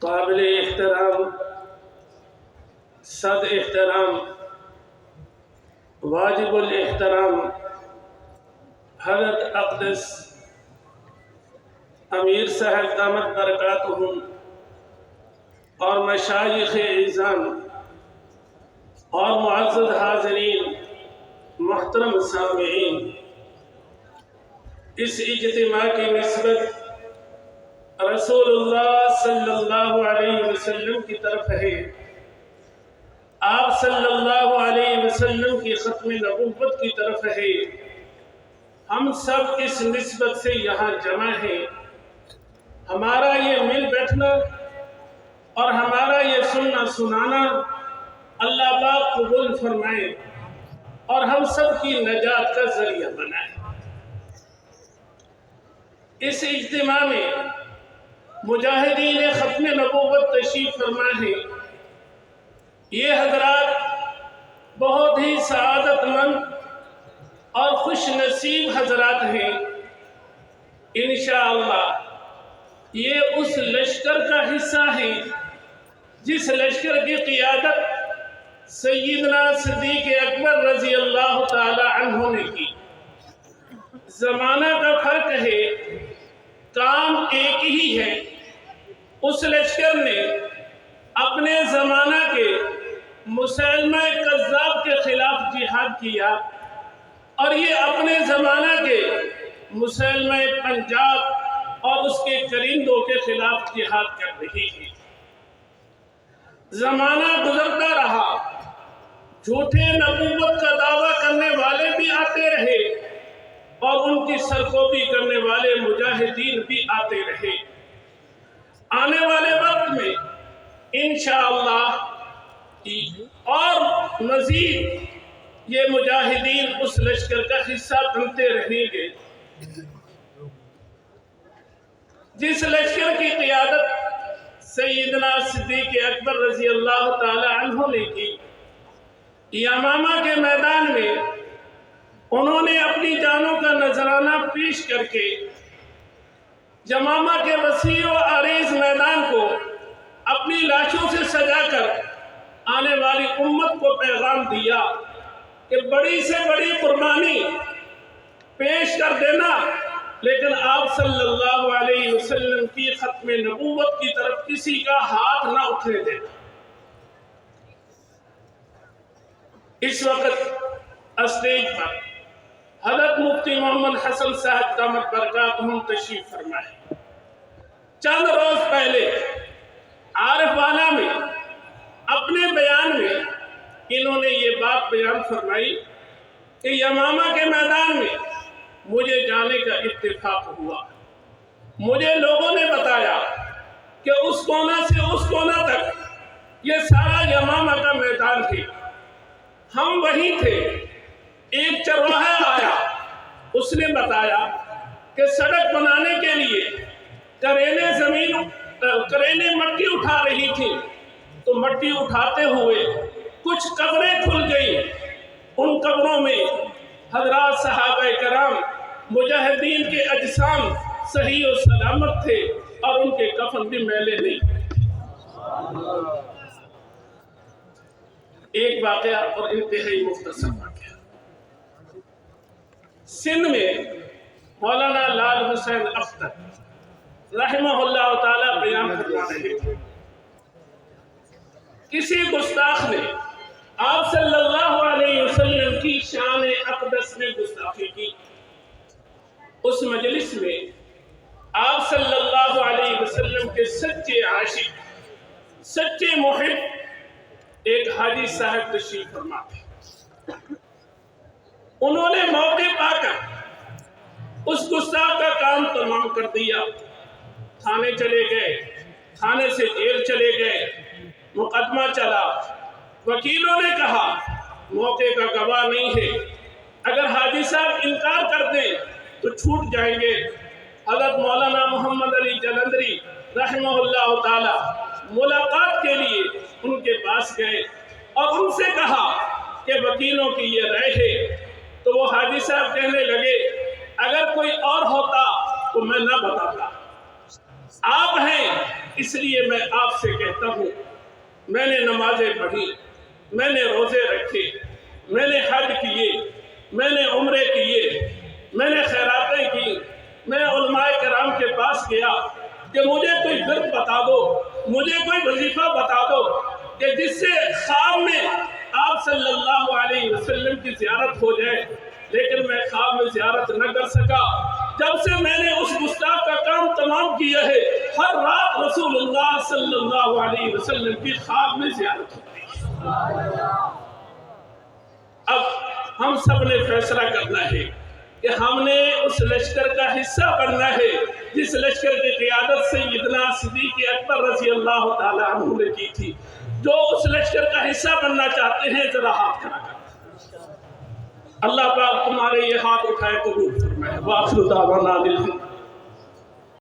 قابل احترام صد احترام واجب الاحترام حضرت اقدس امیر صاحب دامت برکاتہم اور مشائخ اعظام اور معزز حاضرین، محترم سامعین، اس اجتماع کی نسبت رسول اللہ صلی اللہ علیہ وسلم کی طرف ہے۔ آپ صلی اللہ علیہ وسلم کی ختم نبوت کی طرف ہے۔ ہم سب اس نسبت سے یہاں جمع ہیں۔ ہمارا یہ مل بیٹھنا اور ہمارا یہ سننا سنانا اللہ پاک قبول فرمائے اور ہم سب کی نجات کا ذریعہ بنائے۔ اس اجتماع میں مجاہدین ختم نبوت تشریف فرما ہے۔ یہ حضرات بہت ہی سعادت مند اور خوش نصیب حضرات ہیں۔ انشاءاللہ یہ اس لشکر کا حصہ ہے جس لشکر کی قیادت سیدنا صدیق اکبر رضی اللہ تعالی عنہ نے کی۔ زمانہ کا فرق ہے، کام ایک ہی ہے۔ اس لشکر نے اپنے زمانہ کے مسلمہ کذاب کے خلاف جہاد کیا اور یہ اپنے زمانہ کے مسلمہ پنجاب اور اس کے کرندوں کے خلاف جہاد کر رہی ہے۔ زمانہ گزرتا رہا، جھوٹے نبوت کا دعویٰ کرنے والے بھی آتے رہے اور ان کی سرکوبی کرنے والے مجاہدین بھی آتے رہے۔ آنے والے وقت میں انشاءاللہ اور مزید یہ مجاہدین اس لشکر کا حصہ بنتے رہیں گے۔ جس لشکر کی قیادت سیدنا صدیق اکبر رضی اللہ تعالی عنہ نے کی، یمامہ کے میدان میں انہوں نے اپنی جانوں کا نذرانہ پیش کر کے یمامہ کے وسیع و عریض میدان کو اپنی لاشوں سے سجا کر آنے والی امت کو پیغام دیا کہ بڑی سے بڑی قربانی پیش کر دینا، لیکن آپ صلی اللہ علیہ وسلم کی ختم نبوت کی طرف کسی کا ہاتھ نہ اٹھنے دینا۔ اس وقت اسٹیج پر حضرت مفتی محمد حسن صاحب دامت برکاتہم تشریف فرمائے۔ چند روز پہلے عارفانہ میں اپنے بیان میں انہوں نے یہ بات بیان فرمائی کہ یمامہ کے میدان میں مجھے جانے کا اتفاق ہوا۔ مجھے لوگوں نے بتایا کہ اس کونا سے اس کونا تک یہ سارا یمامہ کا میدان ہے۔ ہم وہیں تھے، ایک چرواہا آیا، اس نے بتایا کہ سڑک بنانے کے لیے کرینے مٹی اٹھا رہی تھی، تو مٹی اٹھاتے ہوئے کچھ قبریں کھل گئیں۔ ان قبروں میں حضرات صحابہ کرام مجاہدین کے اجسام صحیح و سلامت تھے اور ان کے کفن بھی میلے نہیں۔ ایک واقعہ اور انتہائی مختصر واقعہ، سندھ میں مولانا لال حسین اختر رحمہ اللہ تعالی بیان فرما رہے تھے، کسی گستاخ نے آپ صلی اللہ علیہ وسلم کی شان اقدس میں گستاخی کی۔ اس مجلس میں آپ صلی اللہ علیہ وسلم کے سچے عاشق، سچے محب ایک حاجی صاحب تشریف فرما تھے۔ انہوں نے موقع پا کر اس گستاخ کا کام تمام کر دیا۔ تھانے چلے گئے، تھانے سے جیل چلے گئے، مقدمہ چلا۔ وکیلوں نے کہا موقع کا گواہ نہیں ہے، اگر حاجی صاحب انکار کر دیں تو چھوٹ جائیں گے۔ حضرت مولانا محمد علی جلندری رحمہ اللہ تعالی ملاقات کے لیے ان کے پاس گئے اور ان سے کہا کہ وکیلوں کی یہ رائے ہے۔ تو وہ حاجی صاحب کہنے لگے اگر کوئی اور ہوتا تو میں نہ بتاتا، آپ ہیں اس لیے میں آپ سے کہتا ہوں، میں نے نمازیں پڑھی، میں نے روزے رکھے، میں نے حج کیے، میں نے عمرے کیے، میں نے خیراتیں کی، میں علماء کرام کے پاس گیا کہ مجھے کوئی ورد بتا دو، مجھے کوئی وظیفہ بتا دو کہ جس سے خواب میں آپ صلی اللہ علیہ وسلم کی زیارت ہو جائے، لیکن میں خواب میں زیارت نہ کر سکا۔ جب سے میں نے اس گستاخ کا کام تمام کیا ہے، ہر رات رسول اللہ صلی اللہ علیہ وسلم کی خواب میں زیارت ہوتی ہے۔ اب ہم سب نے فیصلہ کرنا ہے کہ ہم نے اس لشکر کا حصہ بننا ہے جس لشکر کی قیادت سیدنا صدیق اکبر رضی اللہ تعالی عنہ نے کی تھی۔ جو اس لشکر کا حصہ بننا چاہتے ہیں ذرا ہاتھ کھڑا کریں۔ اللہ پاک تمہارے یہ ہاتھ اٹھائے قبول فرمائے۔ وآخر دعوانا الحمد